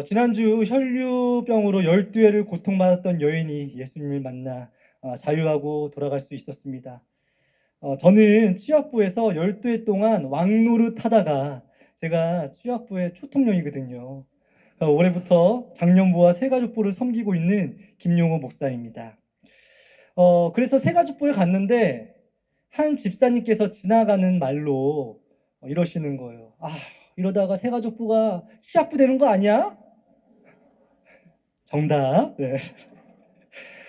지난주 혈류병으로 12회를 고통받았던 여인이 예수님을 만나 자유하고 돌아갈 수 있었습니다. 저는 취업부에서 12회 동안 왕노릇 하다가 제가 취업부의 초통령이거든요. 올해부터 장년부와 새가족부를 섬기고 있는 김용호 목사입니다. 그래서 새가족부에 갔는데 한 집사님께서 지나가는 말로 이러시는 거예요. 이러다가 새가족부가 취업부 되는 거 아니야? 정답. 네.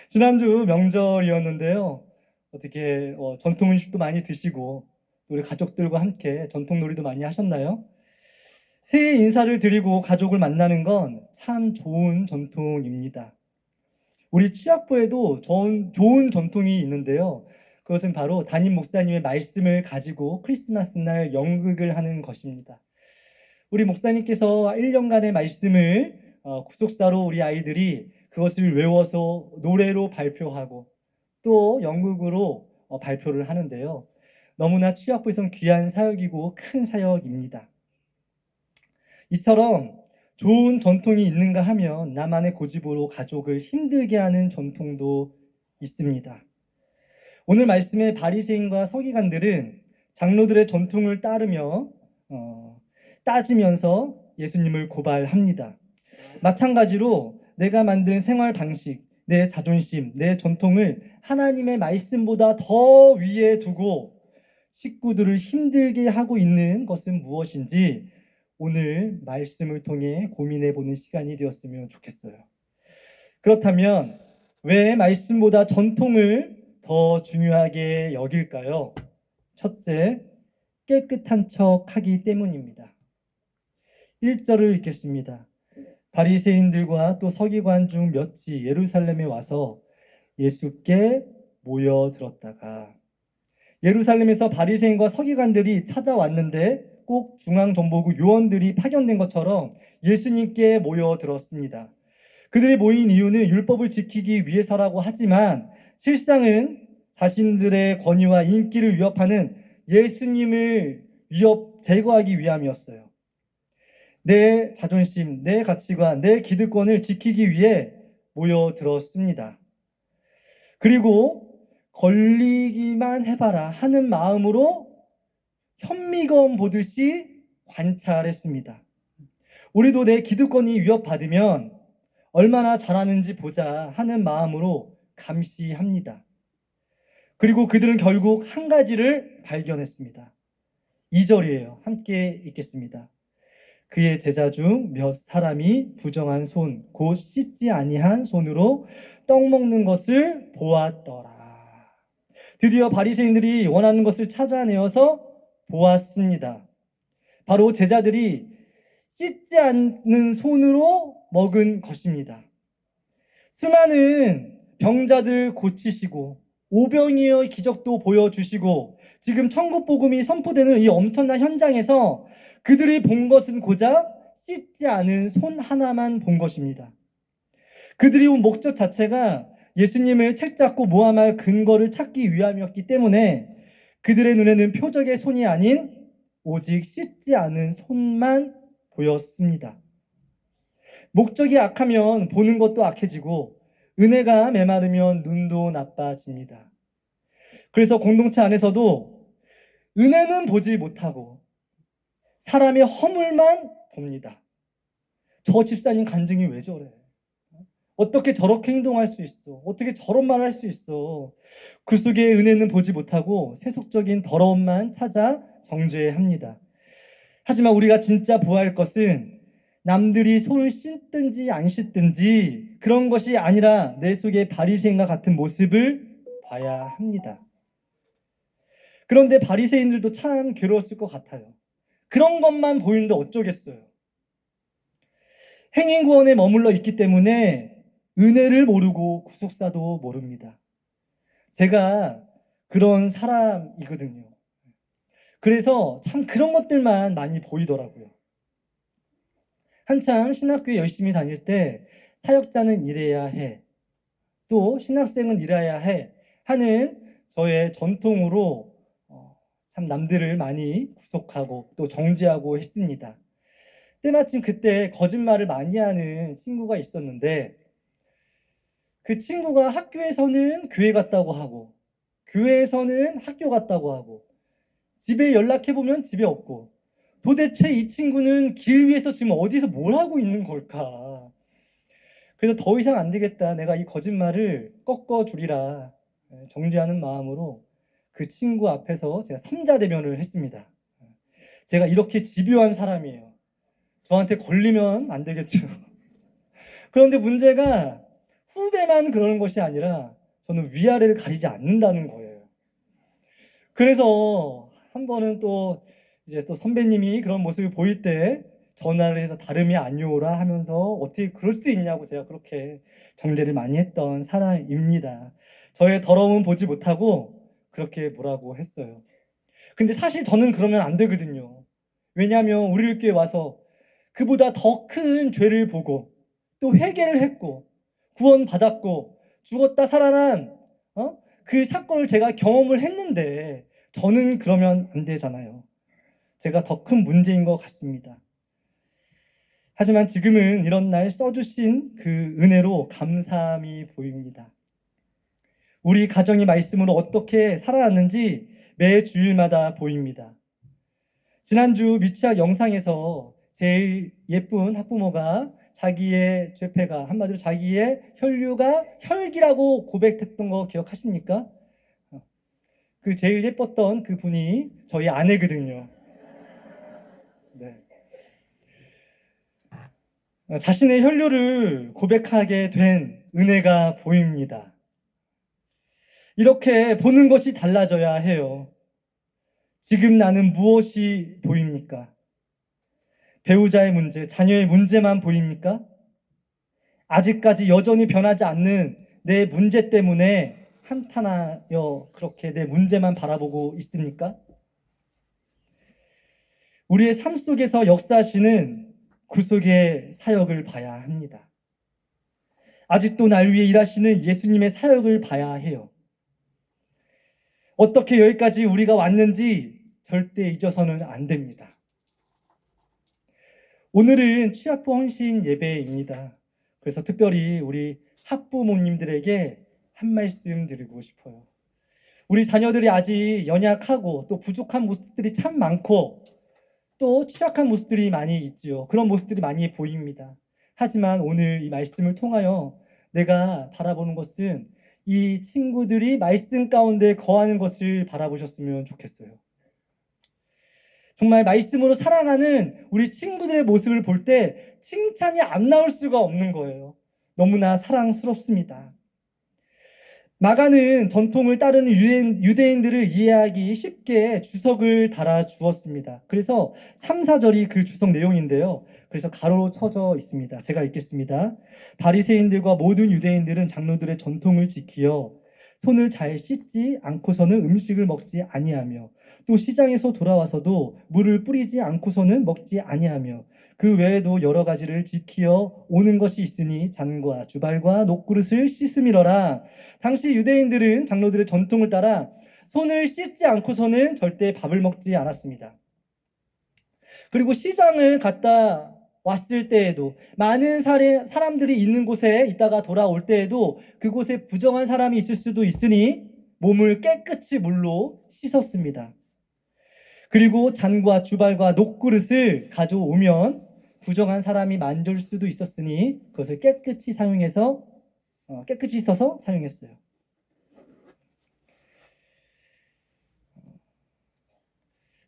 지난주 명절이었는데요. 어떻게 전통 음식도 많이 드시고 우리 가족들과 함께 전통 놀이도 많이 하셨나요? 새해 인사를 드리고 가족을 만나는 건 참 좋은 전통입니다. 우리 취학부에도 좋은 전통이 있는데요. 그것은 바로 담임 목사님의 말씀을 가지고 크리스마스 날 연극을 하는 것입니다. 우리 목사님께서 1년간의 말씀을 구속사로 우리 아이들이 그것을 외워서 노래로 발표하고 또 연극으로 발표를 하는데요. 너무나 취약부에선 귀한 사역이고 큰 사역입니다. 이처럼 좋은 전통이 있는가 하면 나만의 고집으로 가족을 힘들게 하는 전통도 있습니다. 오늘 말씀의 바리새인과 서기관들은 장로들의 전통을 따지면서 예수님을 고발합니다. 마찬가지로 내가 만든 생활 방식, 내 자존심, 내 전통을 하나님의 말씀보다 더 위에 두고 식구들을 힘들게 하고 있는 것은 무엇인지 오늘 말씀을 통해 고민해 보는 시간이 되었으면 좋겠어요. 그렇다면 왜 말씀보다 전통을 더 중요하게 여길까요? 첫째, 깨끗한 척 하기 때문입니다. 1절을 읽겠습니다. 바리새인들과 또 서기관 중 몇이 예루살렘에 와서 예수께 모여들었다가 예루살렘에서 바리새인과 서기관들이 찾아왔는데 꼭 중앙정보국 요원들이 파견된 것처럼 예수님께 모여들었습니다. 그들이 모인 이유는 율법을 지키기 위해서라고 하지만 실상은 자신들의 권위와 인기를 위협하는 예수님을 제거하기 위함이었어요. 내 자존심, 내 가치관, 내 기득권을 지키기 위해 모여들었습니다. 그리고 걸리기만 해봐라 하는 마음으로 현미검 보듯이 관찰했습니다. 우리도 내 기득권이 위협받으면 얼마나 잘하는지 보자 하는 마음으로 감시합니다. 그리고 그들은 결국 한 가지를 발견했습니다. 2절이에요. 함께 읽겠습니다. 그의 제자 중 몇 사람이 부정한 손, 곧 씻지 아니한 손으로 떡 먹는 것을 보았더라. 드디어 바리새인들이 원하는 것을 찾아내어서 보았습니다. 바로 제자들이 씻지 않는 손으로 먹은 것입니다. 수많은 병자들 고치시고 오병이어의 기적도 보여주시고 지금 천국 복음이 선포되는 이 엄청난 현장에서 그들이 본 것은 고작 씻지 않은 손 하나만 본 것입니다. 그들이 온 목적 자체가 예수님을 책잡고 모함할 근거를 찾기 위함이었기 때문에 그들의 눈에는 표적의 손이 아닌 오직 씻지 않은 손만 보였습니다. 목적이 악하면 보는 것도 악해지고 은혜가 메마르면 눈도 나빠집니다. 그래서 공동체 안에서도 은혜는 보지 못하고 사람의 허물만 봅니다. 저 집사님 간증이 왜 저래? 어떻게 저렇게 행동할 수 있어? 어떻게 저런 말을 할 수 있어? 그 속에 은혜는 보지 못하고 세속적인 더러움만 찾아 정죄합니다. 하지만 우리가 진짜 보아할 것은 남들이 손을 씻든지 안 씻든지 그런 것이 아니라 내 속에 바리새인과 같은 모습을 봐야 합니다. 그런데 바리새인들도 참 괴로웠을 것 같아요. 그런 것만 보이는데 어쩌겠어요. 행인구원에 머물러 있기 때문에 은혜를 모르고 구속사도 모릅니다. 제가 그런 사람이거든요. 그래서 참 그런 것들만 많이 보이더라고요. 한창 신학교에 열심히 다닐 때 사역자는 이래야 해, 또 신학생은 이래야 해 하는 저의 전통으로 참 남들을 많이 구속하고 또 정죄하고 했습니다. 때마침 그때 거짓말을 많이 하는 친구가 있었는데 그 친구가 학교에서는 교회 갔다고 하고 교회에서는 학교 갔다고 하고 집에 연락해보면 집에 없고 도대체 이 친구는 길 위에서 지금 어디서 뭘 하고 있는 걸까? 그래서 더 이상 안 되겠다. 내가 이 거짓말을 꺾어주리라 정죄하는 마음으로 그 친구 앞에서 제가 삼자 대면을 했습니다. 제가 이렇게 집요한 사람이에요. 저한테 걸리면 안 되겠죠. 그런데 문제가 후배만 그러는 것이 아니라 저는 위아래를 가리지 않는다는 거예요. 그래서 한 번은 또 이제 또 선배님이 그런 모습을 보일 때 전화를 해서 다름이 아니오라 하면서 어떻게 그럴 수 있냐고 제가 그렇게 정죄를 많이 했던 사람입니다. 저의 더러움은 보지 못하고 그렇게 뭐라고 했어요. 근데 사실 저는 그러면 안 되거든요. 왜냐하면 우리 교회 와서 그보다 더 큰 죄를 보고 또 회개를 했고 구원받았고 죽었다 살아난 그 사건을 제가 경험을 했는데 저는 그러면 안 되잖아요. 제가 더 큰 문제인 것 같습니다. 하지만 지금은 이런 날 써주신 그 은혜로 감사함이 보입니다. 우리 가정이 말씀으로 어떻게 살아났는지 매 주일마다 보입니다. 지난주 미취학 영상에서 제일 예쁜 학부모가 자기의 죄패가 한마디로 자기의 혈류가 혈기라고 고백했던 거 기억하십니까? 그 제일 예뻤던 그 분이 저희 아내거든요. 네. 자신의 혈류를 고백하게 된 은혜가 보입니다. 이렇게 보는 것이 달라져야 해요. 지금 나는 무엇이 보입니까? 배우자의 문제, 자녀의 문제만 보입니까? 아직까지 여전히 변하지 않는 내 문제 때문에 한탄하여 그렇게 내 문제만 바라보고 있습니까? 우리의 삶 속에서 역사하시는 구속의 사역을 봐야 합니다. 아직도 날 위해 일하시는 예수님의 사역을 봐야 해요. 어떻게 여기까지 우리가 왔는지 절대 잊어서는 안 됩니다. 오늘은 취학부 헌신 예배입니다. 그래서 특별히 우리 학부모님들에게 한 말씀 드리고 싶어요. 우리 자녀들이 아직 연약하고 또 부족한 모습들이 참 많고 또 취약한 모습들이 많이 있지요. 그런 모습들이 많이 보입니다. 하지만 오늘 이 말씀을 통하여 내가 바라보는 것은 이 친구들이 말씀 가운데 거하는 것을 바라보셨으면 좋겠어요. 정말 말씀으로 사랑하는 우리 친구들의 모습을 볼 때 칭찬이 안 나올 수가 없는 거예요. 너무나 사랑스럽습니다. 마가는 전통을 따르는 유대인들을 이해하기 쉽게 주석을 달아 주었습니다. 그래서 3, 4절이 그 주석 내용인데요. 그래서 가로로 쳐져 있습니다. 제가 읽겠습니다. 바리새인들과 모든 유대인들은 장로들의 전통을 지키어 손을 잘 씻지 않고서는 음식을 먹지 아니하며 또 시장에서 돌아와서도 물을 뿌리지 않고서는 먹지 아니하며 그 외에도 여러 가지를 지키어 오는 것이 있으니 잔과 주발과 녹그릇을 씻음이러라. 당시 유대인들은 장로들의 전통을 따라 손을 씻지 않고서는 절대 밥을 먹지 않았습니다. 그리고 시장을 갔다 왔을 때에도 많은 사람들이 있는 곳에 있다가 돌아올 때에도 그곳에 부정한 사람이 있을 수도 있으니 몸을 깨끗이 물로 씻었습니다. 그리고 잔과 주발과 녹그릇을 가져오면 부정한 사람이 만질 수도 있었으니 그것을 깨끗이 깨끗이 씻어서 사용했어요.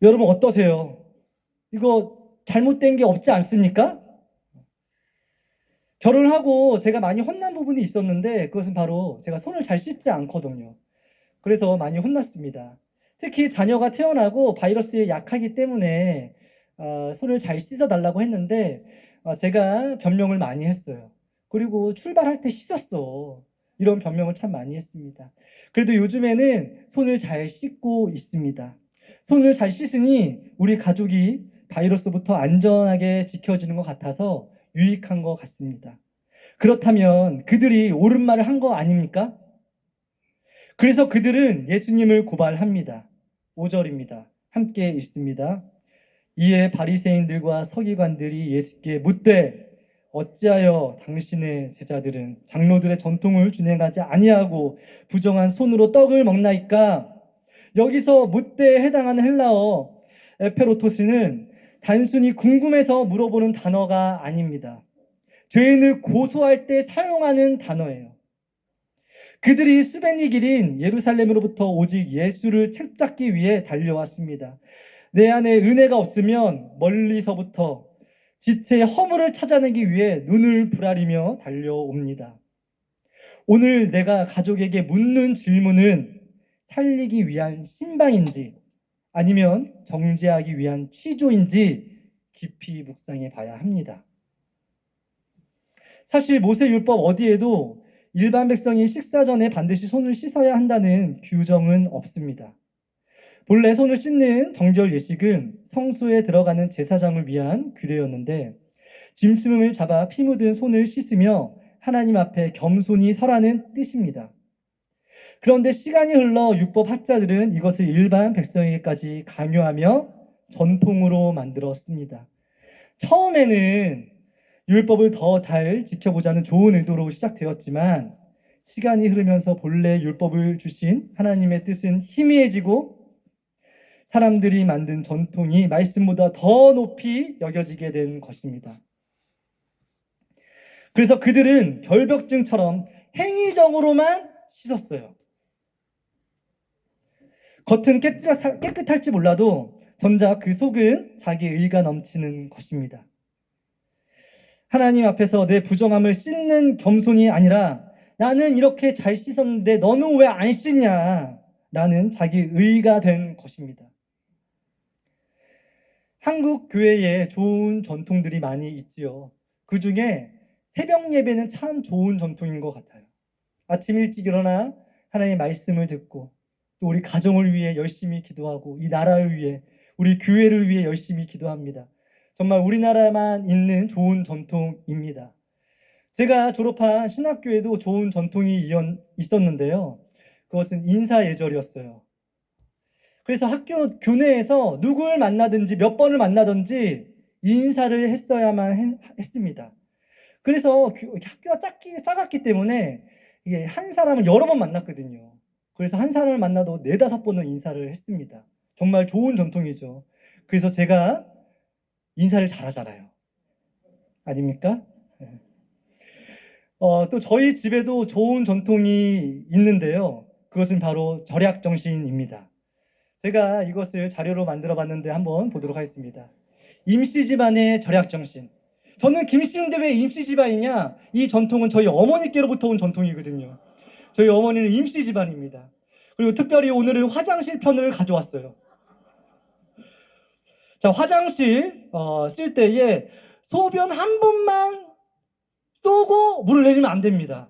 여러분 어떠세요? 이거 잘못된 게 없지 않습니까? 결혼을 하고 제가 많이 혼난 부분이 있었는데 그것은 바로 제가 손을 잘 씻지 않거든요. 그래서 많이 혼났습니다. 특히 자녀가 태어나고 바이러스에 약하기 때문에 손을 잘 씻어달라고 했는데 제가 변명을 많이 했어요. 그리고 출발할 때 씻었어. 이런 변명을 참 많이 했습니다. 그래도 요즘에는 손을 잘 씻고 있습니다. 손을 잘 씻으니 우리 가족이 바이러스부터 안전하게 지켜지는 것 같아서 유익한 것 같습니다. 그렇다면 그들이 옳은 말을 한 거 아닙니까? 그래서 그들은 예수님을 고발합니다. 5절입니다. 함께 읽습니다. 이에 바리새인들과 서기관들이 예수께 묻되 어찌하여 당신의 제자들은 장로들의 전통을 준행하지 아니하고 부정한 손으로 떡을 먹나이까? 여기서 묻되에 해당하는 헬라어 에페로토스는 단순히 궁금해서 물어보는 단어가 아닙니다. 죄인을 고소할 때 사용하는 단어예요. 그들이 수베니 길인 예루살렘으로부터 오직 예수를 책잡기 위해 달려왔습니다. 내 안에 은혜가 없으면 멀리서부터 지체의 허물을 찾아내기 위해 눈을 부라리며 달려옵니다. 오늘 내가 가족에게 묻는 질문은 살리기 위한 신방인지 아니면 정죄하기 위한 취조인지 깊이 묵상해 봐야 합니다. 사실 모세율법 어디에도 일반 백성이 식사 전에 반드시 손을 씻어야 한다는 규정은 없습니다. 본래 손을 씻는 정결 예식은 성소에 들어가는 제사장을 위한 규례였는데 짐승을 잡아 피 묻은 손을 씻으며 하나님 앞에 겸손히 서라는 뜻입니다. 그런데 시간이 흘러 율법 학자들은 이것을 일반 백성에게까지 강요하며 전통으로 만들었습니다. 처음에는 율법을 더 잘 지켜보자는 좋은 의도로 시작되었지만 시간이 흐르면서 본래 율법을 주신 하나님의 뜻은 희미해지고 사람들이 만든 전통이 말씀보다 더 높이 여겨지게 된 것입니다. 그래서 그들은 결벽증처럼 행위적으로만 씻었어요. 겉은 깨끗할지 몰라도 정작 그 속은 자기 의가 넘치는 것입니다. 하나님 앞에서 내 부정함을 씻는 겸손이 아니라 나는 이렇게 잘 씻었는데 너는 왜 안 씻냐? 라는 자기 의가 된 것입니다. 한국 교회에 좋은 전통들이 많이 있지요. 그 중에 새벽 예배는 참 좋은 전통인 것 같아요. 아침 일찍 일어나 하나님의 말씀을 듣고 또 우리 가정을 위해 열심히 기도하고 이 나라를 위해 우리 교회를 위해 열심히 기도합니다. 정말 우리나라에만 있는 좋은 전통입니다. 제가 졸업한 신학교에도 좋은 전통이 있었는데요. 그것은 인사예절이었어요. 그래서 학교 교내에서 누굴 만나든지 몇 번을 만나든지 인사를 했어야만 했습니다. 그래서 학교가 작았기 때문에 이게 한 사람을 여러 번 만났거든요. 그래서 한 사람을 만나도 4-5번은 인사를 했습니다. 정말 좋은 전통이죠. 그래서 제가 인사를 잘하잖아요. 아닙니까? 또 저희 집에도 좋은 전통이 있는데요. 그것은 바로 절약정신입니다. 제가 이것을 자료로 만들어 봤는데 한번 보도록 하겠습니다. 임씨 집안의 절약정신. 저는 김씨인데 왜 임씨 집안이냐? 이 전통은 저희 어머니께로부터 온 전통이거든요. 저희 어머니는 임씨 집안입니다. 그리고 특별히 오늘은 화장실 편을 가져왔어요. 자, 화장실 쓸 때에 소변 한 번만 쏘고 물을 내리면 안 됩니다.